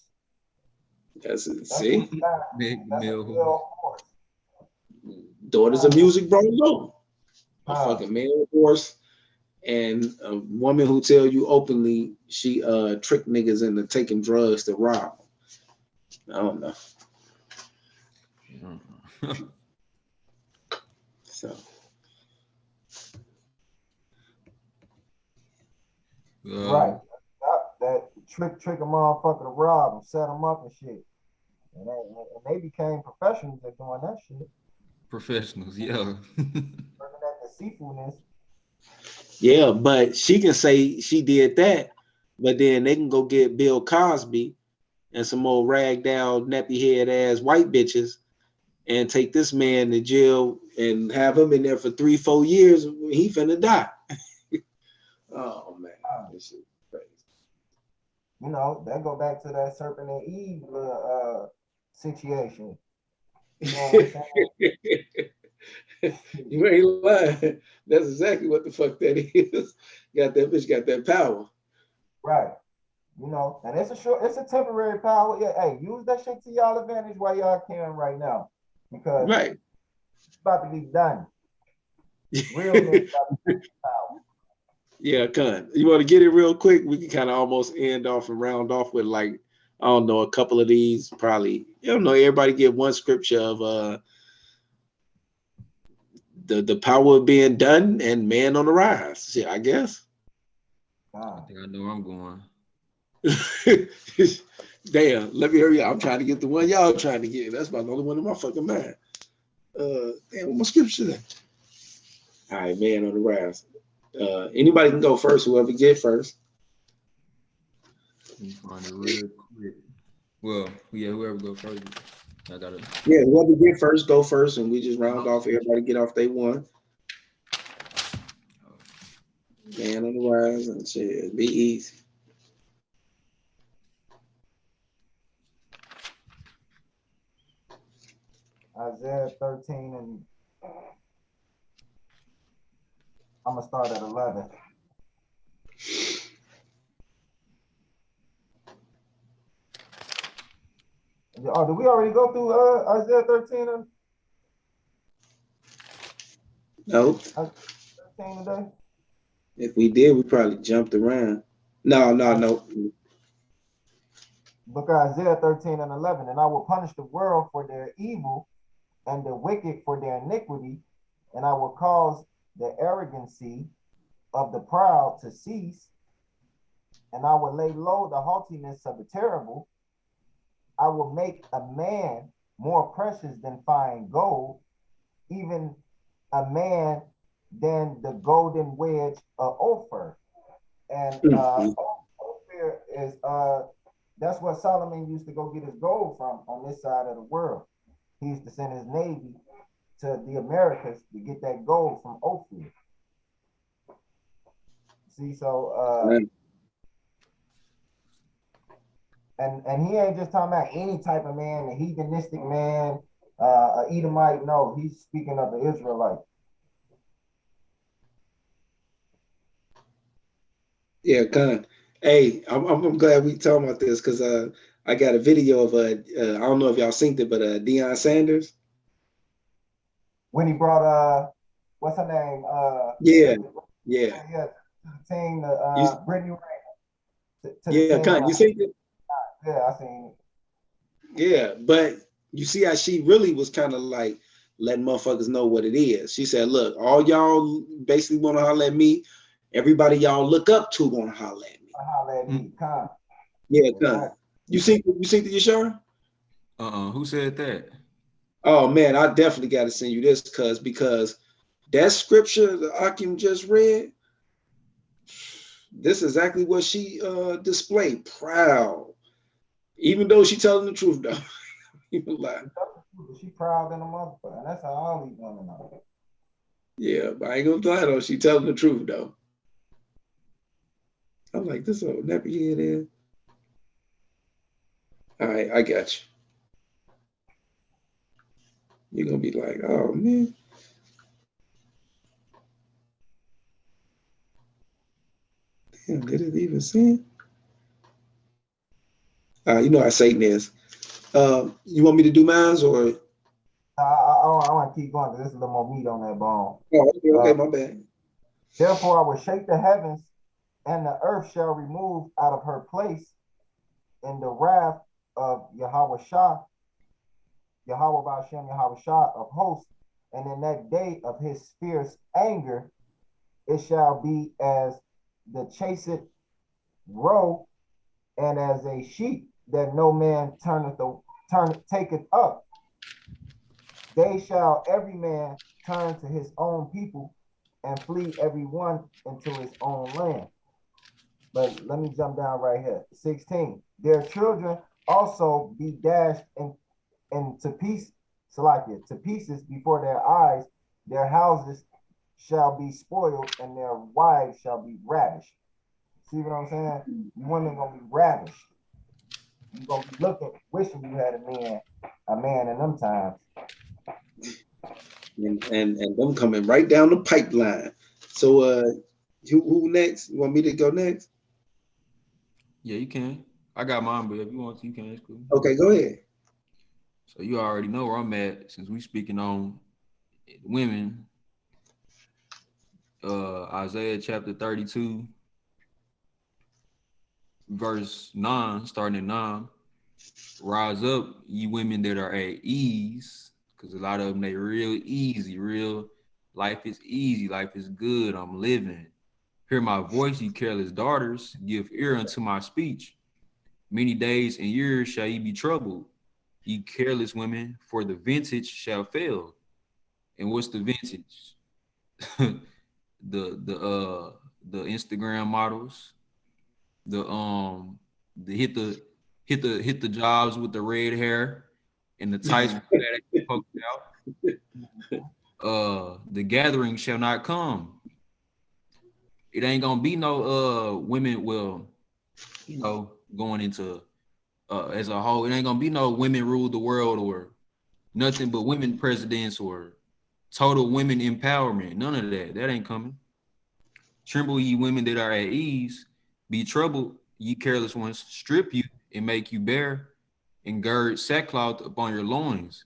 That's it. That's See? Meg the a Mill. male horse. Daughters of music brought low. A Huh. fucking male horse and a woman who tell you openly she tricked niggas into taking drugs to rob them. I don't know. So Right. That trick a motherfucker to rob and set them up and shit. And they became professionals at doing that shit. Professionals, yeah. Working at deceitfulness. yeah, but she can say she did that, but then they can go get Bill Cosby and some old rag down, nappy head ass white bitches and take this man to jail and have him in there for 3-4 years. He finna die. Oh man, this shit crazy. You know, that go back to that serpent and Eve situation. You know what I'm saying? You ain't lying. That's exactly what the fuck that is. Got that bitch got that power. Right. You know, and it's a temporary power. Yeah, hey, use that shit to y'all advantage while y'all can right now. Because Right. it's about to be done. Realness about to be power. Yeah, con. You want to get it real quick? We can kind of almost end off and round off with like, I don't know, a couple of these probably. You don't know, everybody get one scripture of the power of being done and man on the rise. Yeah, I guess. I think I know where I'm going. Damn, let me hurry up. I'm trying to get the one y'all trying to get. That's about the only one in my fucking mind. Damn, what my scripture say? All right, man on the rise. Anybody can go first, whoever get first. Let me find it real quick. Well, yeah, whoever go first. I gotta. Yeah, whoever get first, go first, and we just round off. Everybody get off they one. Man on the rise and shit. Be easy. Isaiah 13, and I'm gonna start at 11. Oh, did we already go through Isaiah 13 and Nope. 13 today? If we did, we probably jumped around. No. Book of Isaiah 13 and 11. And I will punish the world for their evil and the wicked for their iniquity, and I will cause the arrogancy of the proud to cease, and I will lay low the haughtiness of the terrible. I will make a man more precious than fine gold, even a man than the golden wedge of Ophir. And Ophir is that's what Solomon used to go get his gold from on this side of the world. He used to send his navy to the Americas to get that gold from Ophir. See, so and he ain't just talking about any type of man, a heathenistic man, a Edomite. No, he's speaking of the Israelite. Yeah, kind. Hey, I'm glad we talking about this because I got a video of I don't know if y'all seen it, but Deion Sanders. When he brought what's her name? Yeah. To the team, Brittany Renner. Yeah, kind. You seen it? Yeah, I seen it. Yeah, but you see how she really was kind of like letting motherfuckers know what it is. She said, "Look, all y'all basically want to holler at me. Everybody y'all look up to want to holler at me." Holler at me, Con. Yeah, kind. You seen the Yashar? Who said that? Oh man, I definitely got to send you this because that scripture that Akim just read, this is exactly what she displayed. Proud, even though she telling the truth though. Even lie. She proud than a motherfucker, and that's how all these women are. Yeah, but I ain't gonna lie though. She telling the truth though. I'm like, this old nappy head is. All right, I got you. You're gonna be like, oh man. Damn, did it even say? You know how Satan is. You want me to do mine or? I want to keep going because there's a little more meat on that bone. Oh, okay, my bad. Therefore, I will shake the heavens, and the earth shall remove out of her place in the wrath of Yahweh Shah, Yahweh Ba'ashem, Yahweh Shah of hosts. And in that day of his fierce anger, it shall be as the chased roe, and as a sheep that no man taketh up. They shall every man turn to his own people and flee every one into his own land. But let me jump down right here. 16. Their children also be dashed into pieces, to pieces before their eyes. Their houses shall be spoiled, and their wives shall be ravished. See what I'm saying? You women gonna be ravished. You gonna be looking, wishing you had a man in them times. And them coming right down the pipeline. So who next? You want me to go next? Yeah, you can. I got mine, but if you want to, you can. It's cool. Okay, go ahead. So you already know where I'm at since we speaking on women. Isaiah chapter 32, verse 9, starting at 9. Rise up, ye women that are at ease, because a lot of them, they real easy, life is easy, life is good, I'm living. Hear my voice, ye careless daughters, give ear unto my speech. Many days and years shall ye be troubled, ye careless women, for the vintage shall fail, And what's the vintage? The Instagram models, the hit the jobs with the red hair and the tights that poked out. The gathering shall not come. It ain't gonna be no women, well, going into as a whole, it ain't gonna be no women rule the world or nothing but women presidents or total women empowerment. None of that. That ain't coming. Tremble, ye women that are at ease. Be troubled, ye careless ones. Strip you and make you bare, and gird sackcloth upon your loins.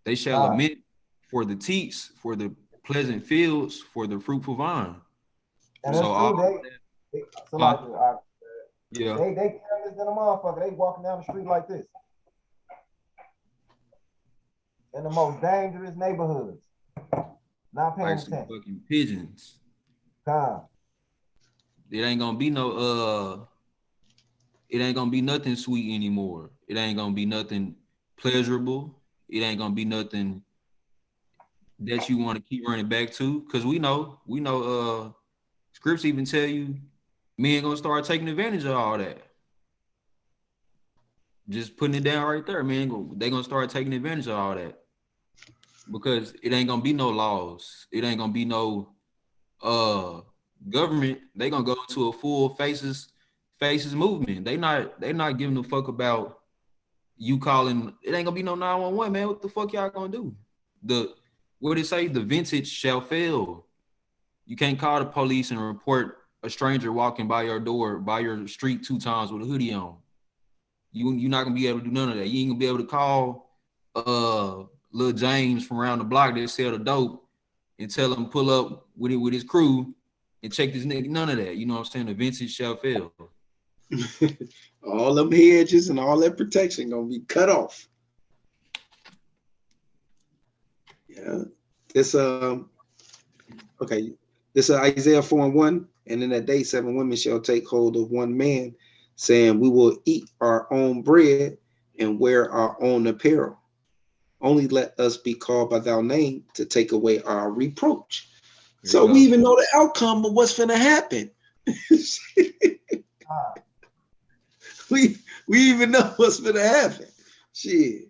They shall lament for the teats, for the pleasant fields, for the fruitful vine. And So that's all true. yeah, They careless than a motherfucker. They walking down the street like this in the most dangerous neighborhoods, not paying like some attention. fucking pigeons. Come. It ain't gonna be no it ain't gonna be nothing sweet anymore. It ain't gonna be nothing pleasurable. It ain't gonna be nothing that you want to keep running back to. Cause we know, scripts even tell you men gonna start taking advantage of all that. Just putting it down right there, man. They gonna start taking advantage of all that. Because it ain't gonna be no laws. It ain't gonna be no government. They gonna go into a full faces movement. They not giving a fuck about you calling. It ain't gonna be no 911, man. What the fuck y'all gonna do? What it say? The vintage shall fail. You can't call the police and report a stranger walking by your door, by your street 2 times with a hoodie on. You're not gonna be able to do none of that. You ain't gonna be able to call Lil James from around the block that sell the dope and tell him pull up with his crew and check this nigga. None of that. You know what I'm saying? The vintage shall fail. All them hedges and all that protection gonna be cut off. Yeah. This okay. This is Isaiah 4:1. And in that day, 7 women shall take hold of one man, saying, we will eat our own bread and wear our own apparel. Only let us be called by thy name to take away our reproach. So we even know the outcome of what's finna happen. we even know what's finna happen. Shit.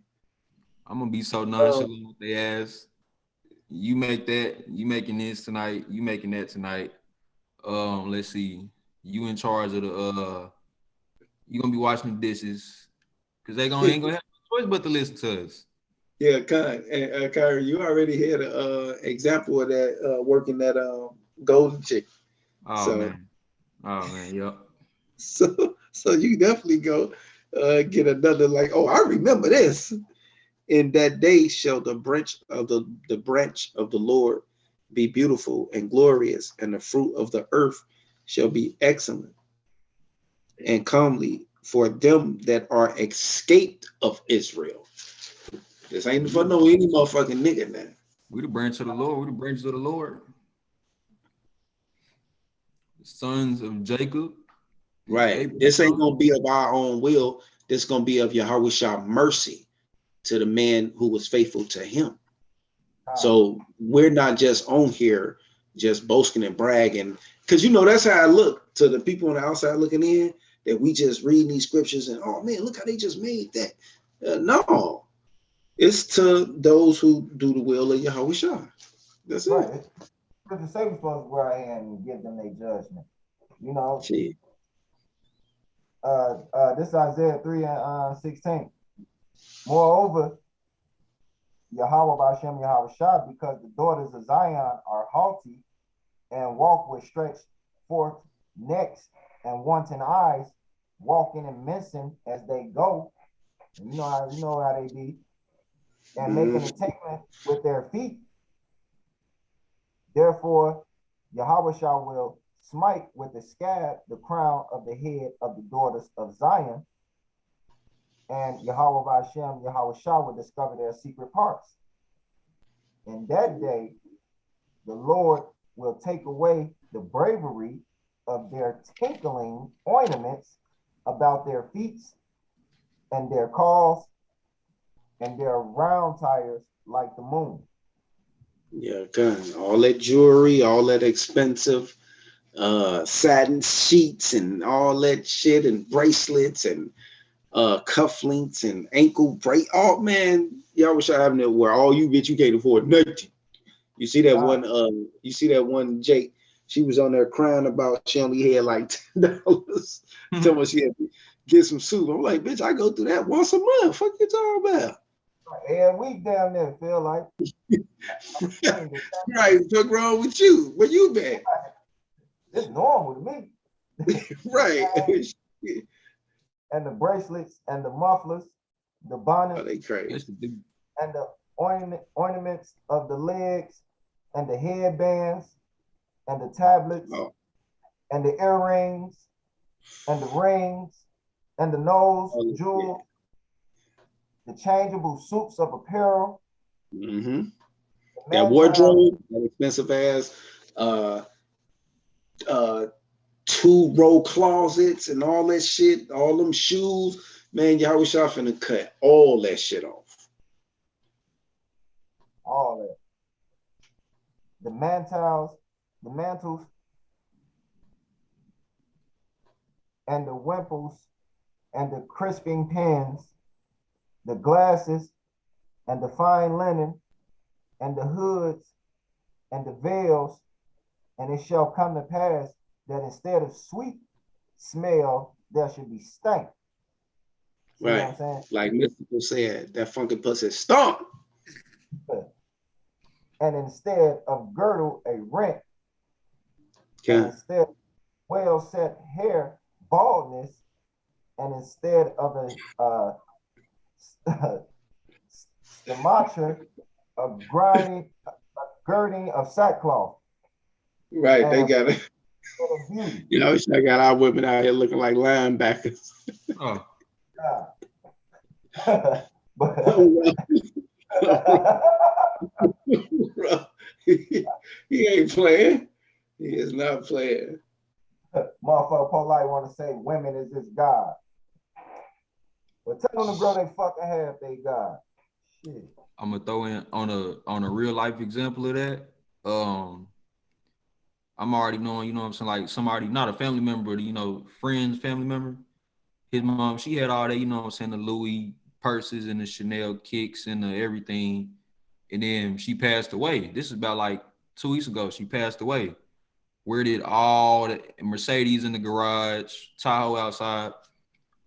I'm gonna be so nonchalant with their ass. You make that, you making this tonight, you making that tonight. Let's see. You in charge of the you gonna be washing the dishes. Cause they ain't gonna have no choice but to listen to us. Yeah, and Kyrie, you already had an example of that working that golden chicken. Oh man, yep. So you definitely go get another like, oh, I remember this. In that day shall the branch of the Lord be beautiful and glorious, and the fruit of the earth shall be excellent and comely for them that are escaped of Israel. This ain't for no any motherfucking nigga now. We the branch of the Lord. We the branches of the Lord. The sons of Jacob. Right. Abraham. This ain't gonna be of our own will. This gonna be of Yahweh mercy to the man who was faithful to him. So we're not just on here just boasting and bragging, because that's how I look to the people on the outside looking in, that we just read these scriptures and, oh man, look how they just made that. No, it's to those who do the will of Yahweh. That's right. it. Because the Savior supposed to wear our hand and give them their judgment. Gee. This is Isaiah 3:16. Moreover, Yahweh B'Ashem Yahweh Shah, because the daughters of Zion are haughty and walk with stretched forth necks and wanton eyes, walking and mincing as they go. And you know how they be, and making a statement with their feet. Therefore, Yahweh Shah will smite with the scab the crown of the head of the daughters of Zion, and Yahweh B'Ashem Yahweh Shah will discover their secret parts. In that day, the Lord will take away the bravery of their tinkling ornaments about their feet and their calls and their round tires like the moon. Yeah, all that jewelry, all that expensive satin sheets and all that shit and bracelets and cufflinks and ankle break. Oh man, y'all wish I having it where all you bitch you can't afford nothing. You see that one Jake, she was on there crying about she only had like $10. Tell me she had to get some soup. I'm like, bitch, I go through that once a month. Fuck you talking about? Every week down there, feel like Right, what's wrong with you? Where you been? it's normal to me. Right. And the bracelets and the mufflers, the Oh, bonnets, they crazy. and the ornaments of the legs, and the headbands, and the tablets, and the earrings, and the rings, and the nose jewels, the changeable suits of apparel. Mm-hmm. That wardrobe, that expensive ass 2-row closets and all that shit, all them shoes, man, y'all wish y'all finna cut all that shit off. All that. The mantles, and the wimples, and the crisping pins, the glasses, and the fine linen, and the hoods, and the veils, and it shall come to pass that instead of sweet smell, there should be stank. See right. What I'm saying? Like Mystical said, that funky pussy stomp. And instead of girdle, a rent. And instead of well set hair, baldness. And instead of a stomatra, a girding of sackcloth. Right, and they got it. You know, I got our women out here looking like linebackers. Oh. He ain't playing. He is not playing. Motherfucker polite want to say women is just God. But tell them to grow they fucking hair if they God. Shit. I'm gonna throw in on a real life example of that. I'm already knowing, you know what I'm saying, like somebody, not a family member, but, you know, friends, family member. His mom, she had all that, you know what I'm saying, the Louis purses and the Chanel kicks and the everything. And then she passed away. This is about like 2 weeks ago. She passed away. Where did all the Mercedes in the garage, Tahoe outside,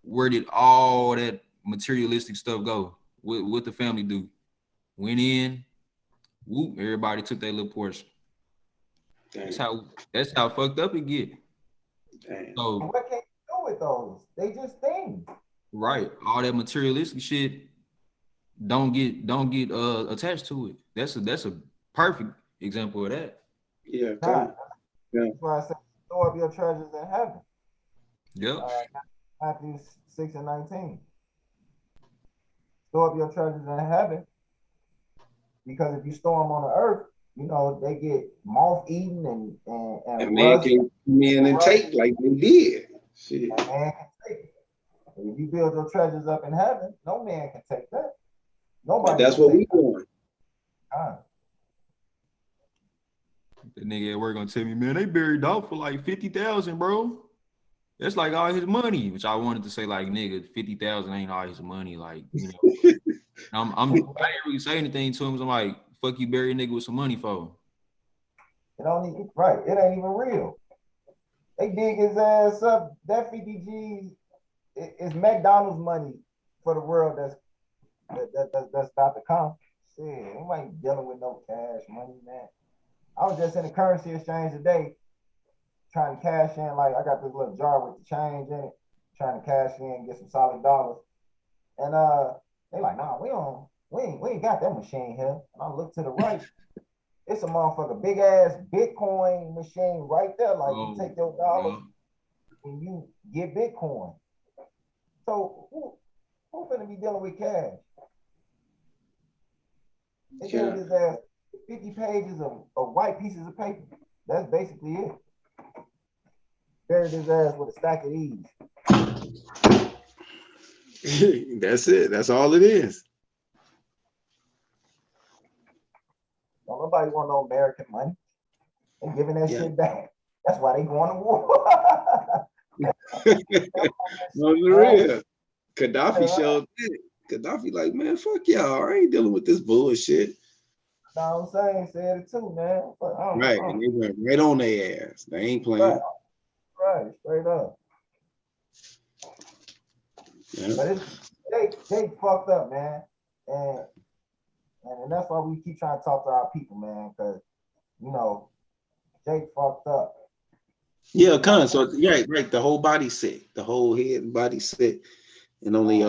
where did all that materialistic stuff go? What the family do? Went in, whoop, everybody took their little portion. That's how fucked up it get. Damn. So what can you do with those? They just things. Right. All that materialistic shit don't get attached to it. That's a perfect example of that. Yeah. That's why I said store up your treasures in heaven. Yep. Matthew 6:19. Store up your treasures in heaven. Because if you store them on the earth, you know, they get moth eaten and man can come in and take like they did. Shit. And man can take it. If you build your treasures up in heaven, no man can take that. Nobody. But that's what we doing. The nigga at work gonna tell me, man, they buried Dolph for like 50,000, bro. That's like all his money, which I wanted to say, like, nigga, 50,000 ain't all his money. Like, you know, I didn't really say anything to him. So I'm like, fuck you, bury a nigga with some money for. It ain't even real. They dig his ass up. That 50 G's is McDonald's money for the world that's about to come. Shit, anybody dealing with no cash money, man. I was just in the currency exchange today, trying to cash in. Like, I got this little jar with the change in it, trying to cash in, get some solid dollars. And they like, nah, we ain't got that machine here. And I look to the right. It's a motherfucker big ass Bitcoin machine right there. Like, you take your dollars and you get Bitcoin. So who finna be dealing with cash? They dealing with his ass 50 pages of white pieces of paper. That's basically it. Buried his ass with a stack of these. That's it. That's all it is. Don't nobody want no American money. They giving that Yeah. shit back. That's why they going to war. No, for real. Gaddafi showed that. Gaddafi like, man, fuck y'all. I ain't dealing with this bullshit. Know what I'm saying? Said it too, man. But, Right. And they went right on their ass. They ain't playing. right, straight up. Yeah. But it's Jake fucked up, man. And that's why we keep trying to talk to our people, man, because you know, Jake fucked up. Yeah, so yeah, right. The whole body sick. The whole head and body sick. And only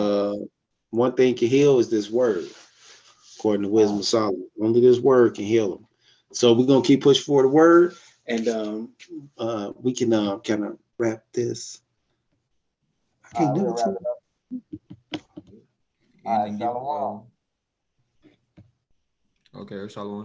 one thing can heal is this word, according to Wisdom of Solomon. Only this word can heal them. So we're gonna keep pushing for the word, and we can kind of wrap this. I can't do We'll it. wrap it up. All right, And shalom. okay, shalom.